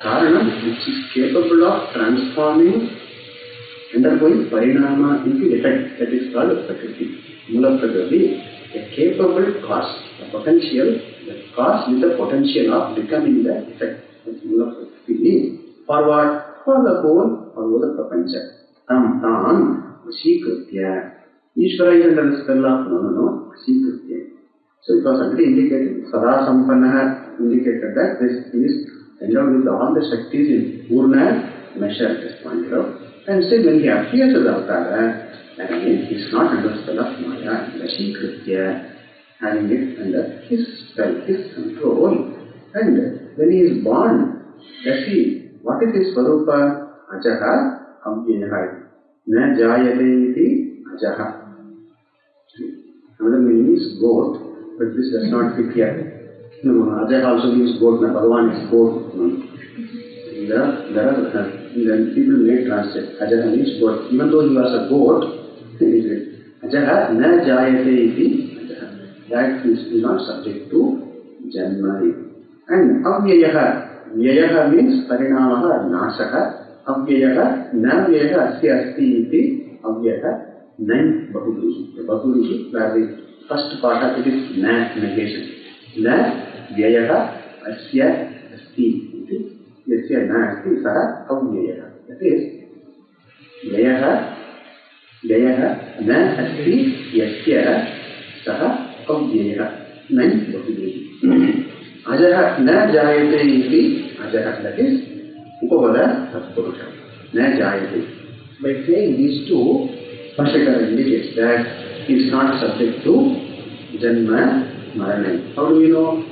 Karanam which is capable of transforming, undergoing parinama into effect, that is called Prakriti. Mula Prakriti, a capable cause, a potential, the cause with the potential of becoming the effect. That's Mula Prakriti. For what? For the whole, for the Prapancha. Tam, Vashikritya. Ishvara is under the spell of no, Vashikritya. So it was already indicated, Sada Sampanna indicated that this is endowed with all the Shaktis in Purna measure, as pointed out. And still when he appears as Avatara, again he is not under the spell of Maya, Vashikritya, having it under his spell, his control. And when he is born, does he, what is his Swarupa? Ajaha Avyayaha. Na Jayate iti Ajaha. Another meaning is goat. But this does not fit here. No, Ajay also means goat, Bhagavan is goat. Then people may translate. Ajay means goat. Even though he was a goat, Ajay na jayate iti Ajay. That is not subject to Janma. And Avyayaha. Vyayaha means Parinamaha Nasaka. Avyayaha na vyayaha asya asti iti Avyayaha nain Bahurihi. Bahurihi, where the first part of it is na negation. Na vyayaha asya asti iti. Yasya na asti saha avyayaha. That is vyayaha na asti yasya saha avyayaha. Nain bahurihi. Ajaha na jayate iti ajaha. That is Upapada Tatpurusha. Na jayate. By saying these two, Bhashyakara indicates that he is not subject to Janma Marana. How do we know?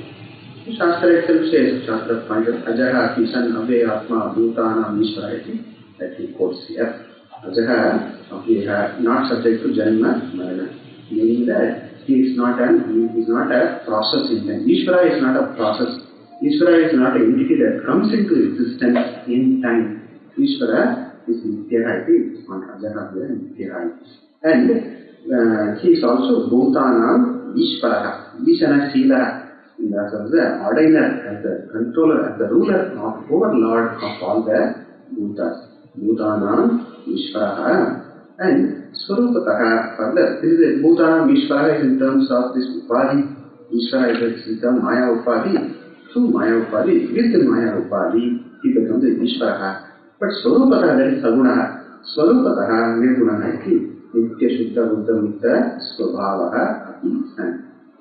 Shastra itself says, Shastra pointed Ajaha Kisan Avya Atma Bhutana Ishvarati, that he quotes here. Ajaha Avya, not subject to Janma Marana, meaning that he is not a process in time. Ishvara is not a process. Ishvara is not an entity that comes into existence in time. Ishvara is Nityahati, it's not Ajaha Nityahati. And he is also Bhutana Ishvara, Ishana Sila, as the ordiner, as the controller, as the ruler of overlord of all the Bhutas. Bhutana Ishvara. And Swarupataha, further, this is a Bhutana Ishvara is in terms of this Upadi. Ishvara is in terms of Maya Upadi. Through Maya Upadi, with the Maya Upadi, he becomes a Ishvara. But Swarupataha, that is Saguna. Swarupataha Nirgunaha iti. Nitya Shuddha Buddha Mukta Swabhavaha Api San.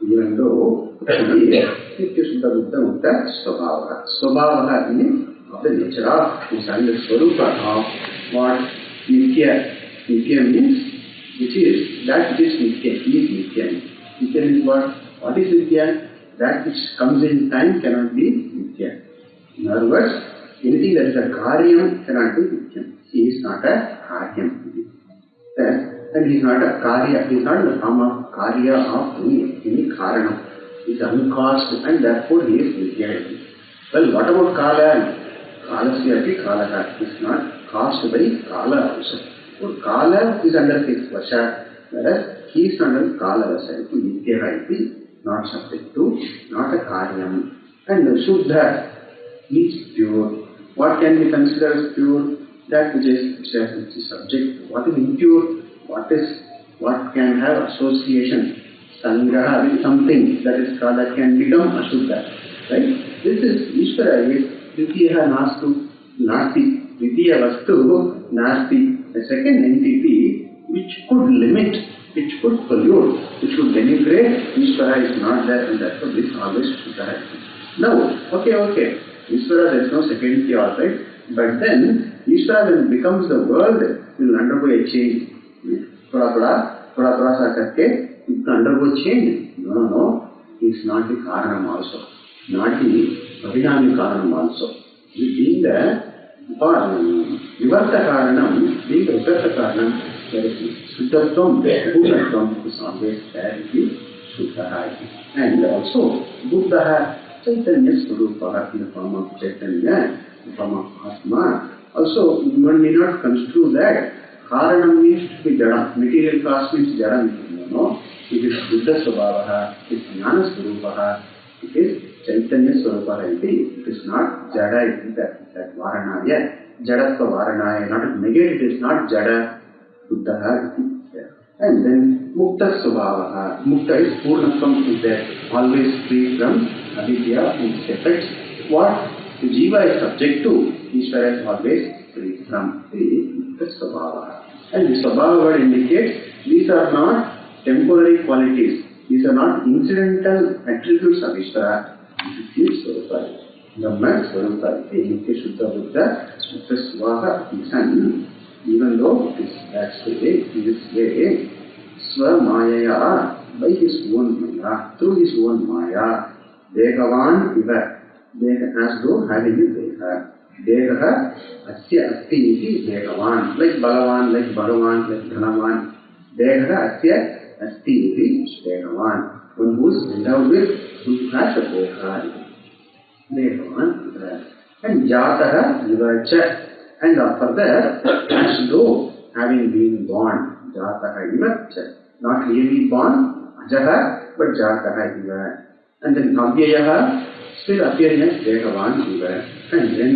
Even though Nitya Shuddha Buddha Mukta Swabhavaha. Swabhavaha means of the nature of, is and the Swarupa of what Nitya. Nitya means, which is that which is Nitya, is Nitya. Nitya means what? What is Nitya? That which comes in time cannot be Nitya. In other words, anything that is a Karyam cannot be Nitya. He is not a Karyam. And he is not a Karya, he is not in the form of Karya of any Karana. He is uncaused and therefore he is Nitya. Well, what about Kala? Kalasya Kalaha is not caused by Kala also. So Kala is under his Vasha, whereas he is under Kala Vasha, Nitya, not subject to, not a Karyam. And Shuddha means pure. What can be considered as pure? That which is subject. What is impure? What can have association, sangraha with something that is called, that can become ashuddha, right? This is Ishvara is Dvitiya Nastu Nasti, Dvitiya Vastu Nasti, a second entity which could limit, which could pollute, which would denigrate. Ishvara is not there, and therefore this always Shuddha. Now, okay, Ishvara there is no second entity, alright, but then Ishvara when it becomes the world will undergo a change. Thoda sa karke, it will undergo change. No, he is not the Karanam also. Not the Parinami Karanam also. Being the Vivarta Karanam, being the Vivarta Karanam, there is Shuddhatvam, Bhutatvam is always there in the Shuddha. And also, Buddha Chaitanya Swarupa in the form of Chaitanya, in the form of Atma. Also, one may not construe that Karanam means to be Jada. Material cause means Jada. No. It is Buddha Swabhavaha, it is Jnana Swarupaha, It is Chaitanya Swaruparayati. It is not Jada, it is that Varanaya. Jadatva Varanaya, not to negate it, is not Jada Buddha. And then Mukta Svabhavaha. Mukta is Purnatvam, is that always free from avidya and its effects. What the Jiva is subject to, Ishvara is always free from the Svabhavaha. And the Svabhava word indicates these are not temporary qualities. These are not incidental attributes of Ishvara. This is Swarupa. Brahma Swarupa. Nitya Shuddha Buddha, Mukta Svabhavaha, Nisan. Even though it is actually in this way, Swa-Mayaya, by his own Maya, through his own Maya, Dehavan Iva, as though having a Deha. Deha Asya Asti Iti Dehavan, like Balavan, like Bhagavan, like Dhanavan. Deha Asya Asti Iti Dehavan, one who is endowed with, who has a Deha. Dehavan Iva. And Jataha Ivacha. And further, as though having been born, Jataha Ivacha, not really born, Ajaha, but Jataha Iva. And then Abhyayaha, still appearing as Dehavan Iva. And then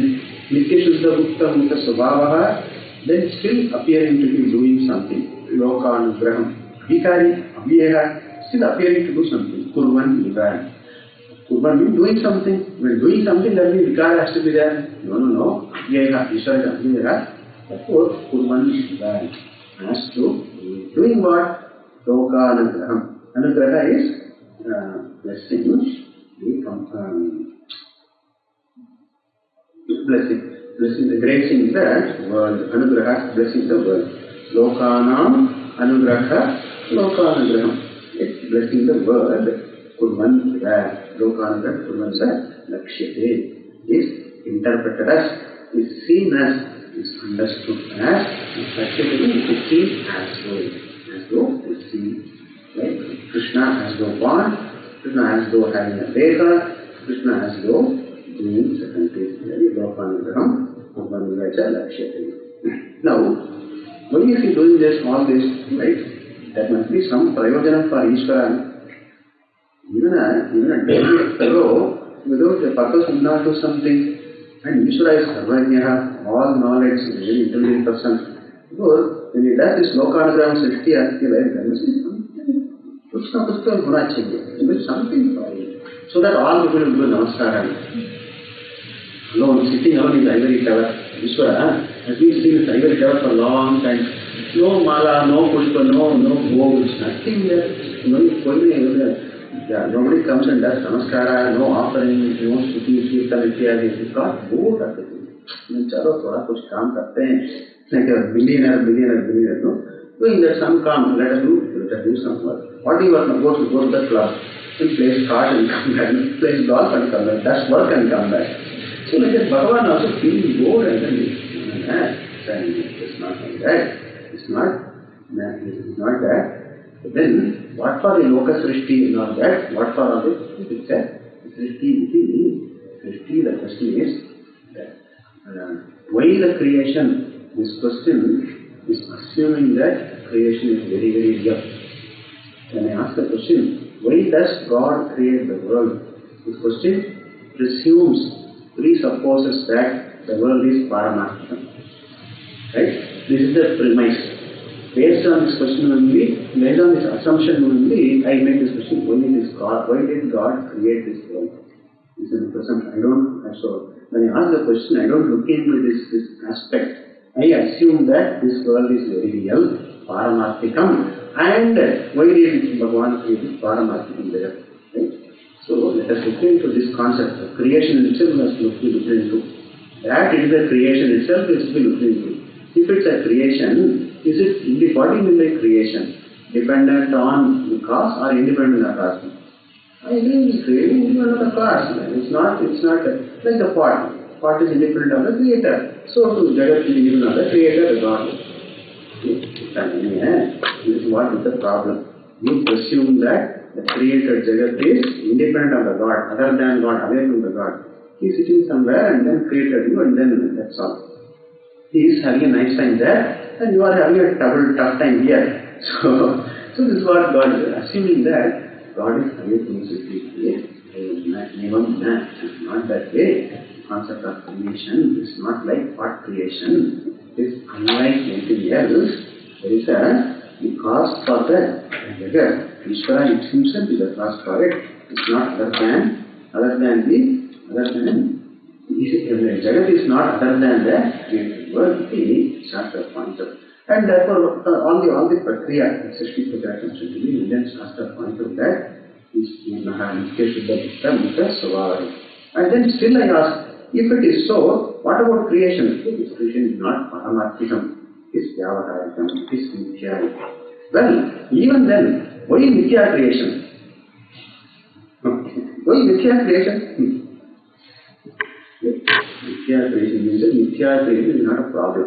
Nitya Shuddha Bhukta Mukta Svabhavaha, then still appearing to be doing something. Lokanugraham. Vikari, Abhyayaha, still appearing to do something. Kurvan Iva. Kurvan means doing something. When doing something, that means Vikara has to be there. No. Abhyayaha, Ishvara is Abhyayaha. Therefore, Kurvan Iva has to be doing what? Lokanugraham. Anugraha is blessing, blessing the gracing the world. Anugraha, blessing the world. Lokanam Anugraha, Lokanugraham. It's blessing the world. Kurvan Iva. Lokanugraha, Kurvan Iva. Lakshyate is interpreted as, is seen as, is understood as, is practically seen as though is seen. Right? Krishna as though born, Krishna as though having a Deha, Krishna as though doing certain things. Lokanugraham, Kurvan Ivacha Lakshyate. Now, why is he doing this, all this, right? There must be some prayojana for Ishvara. Even a daily fellow, without a purpose, will not do something. And Ishvara is Sarvajnaha, all knowledge, a very intelligent person. Because when he does this Lokanugraham Srishti Asti, there must be something. Krishna Pushkar Guna Chahiye. There must be something for it. So that all people will do Namaskaram. Alone, sitting alone in the ivory tower. Ishvara has been sitting in the ivory tower for a long time. No mala, no pushpa, no bhogs, nothing there. Nobody comes and does namaskara, no offering, no stuti, kirtan, ityadi. He's got bored of it. Chalo, thoda kuch kaam karte hain. Like a billionaire, no? Doing that some calm, let us do some work. What do you want to go to the club? And play cards and come back, play golf and come back, does work and come back. So like that, Bhagavan also feeling bored and then it's not like that. It's not that. But then, what for the loka srishti and all that? What for all this? It's a srishti. The question is that why the creation? This question is assuming that creation is very, very real. When I ask the question, why does God create the world? This question presupposes that the world is paramarthika. Right? This is the premise. Based on this question only, based on this assumption only, I make this question, why did God create this world? This is an assumption. So when I ask the question, I don't look into this aspect. I assume that this world is very real, paramarthikam, and why did Bhagavan create this paramarthikam there? Right? So let us look into this concept of creation itself. Must look into that. It is a creation itself is to be looked into. If it's a creation, is it embodied in the creation, dependent on the cause or independent of the cause? I think it's creating independent of the cause. It's not like the pot. Pot is independent of the creator. So to Jagat is independent of the creator, the God. This is what is the problem. You presume that the creator Jagat is independent of the God, other than God, away from the God. He is sitting somewhere and then created you and then that's all. He is having a nice time there and you are having a tough time here. So this is what God is assuming, that God is away from his creation. Not that way. The concept of creation is not like part creation. It is unlike anything else. There is the cause for that. And again, Ishvara himself is the cause for it. It's not other than Jagat is not other than the created world, the Shastra points out. And therefore, all the Prakriya, Srishti Prakriya comes into the Indian Shastra points out that is and then still I ask, if it is so, what about creation? This creation is not Paramarthikam, it is Vyavaharikam, it is Mithya. Well, even then, why Mithya creation? Why Mithya creation? Mithya creation means that Mithya creation is not a problem.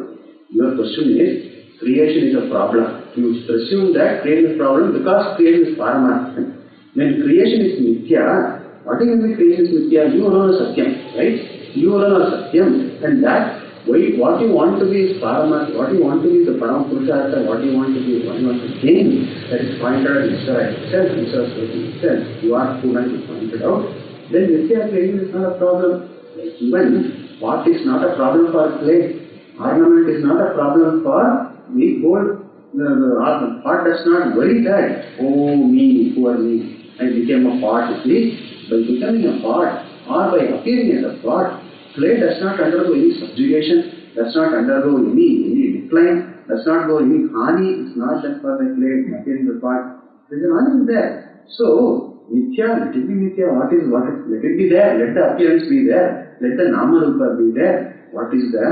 Your question is, creation is a problem. You presume that creation is a problem because creation is Paramarthikam. When creation is Mithya, what do you mean creation is Mithya? You alone are Satyam, right? You alone are Satyam, and that what you want to be is Paramarthikam, what you want to be is the Paramapurushartha, what you want to be, what you want to gain, that is pointed out in Ishvara itself, itself. You are student is pointed out. Then Mithya creation is not a problem. Even what is not a problem for clay, ornament is not a problem for the gold. The pot does not worry that, oh me, poor me, I became a pot. By becoming a pot or by appearing as a pot, clay does not undergo any subjugation, does not undergo any decline, does not go any hani. It's not that for the clay appearing the pot. There is nothing there. So, Mithya, let it be Mithya. What is, let it be there. Let the appearance be there. Let the Nama Rupa be there. What is the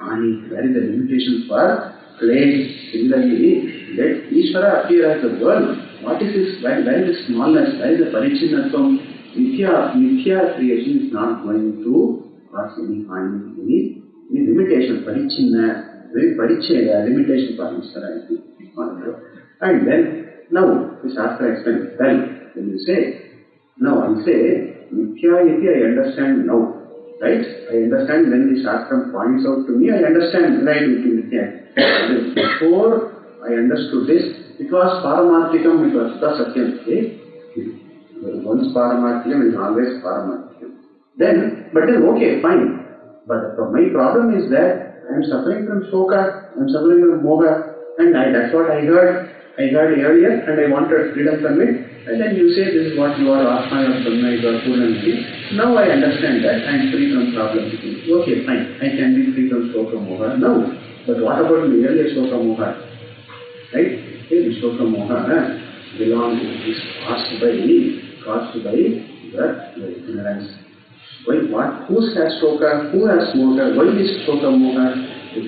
hani? Where is the limitation for clay? Similarly, let Ishvara appear as the world. What is this? Where is the smallness? Where is the Parichinnatvam? Mithya creation is not going to cause any harm, any limitation. Parichinna, very Parichaya, limitation for Ishvara is the. And then, now, the Shastra explains, well, when you say, now I say, Mithya iti I understand now, right? I understand when the Shastra points out to me, I understand right iti Mithya. Before I understood this, it was Paramarthikam, it was Satyam. Once Paramarthikam is always Paramarthikam. But then okay, fine. But my problem is that I am suffering from Shoka, I am suffering from Moha, and that's what I heard earlier, and I wanted freedom from it. And then you say this is what you are, Atma, your Brahma, your Purnamiti. Now I understand that I am free from problems. Okay, fine. I can be free from Shoka Moha. No. But what about the earlier Shoka Moha? Right? The Shoka Moha belongs, is caused by the ignorance. Why? What? Who has Shoka? Who has Moha? Why is Shoka Moha?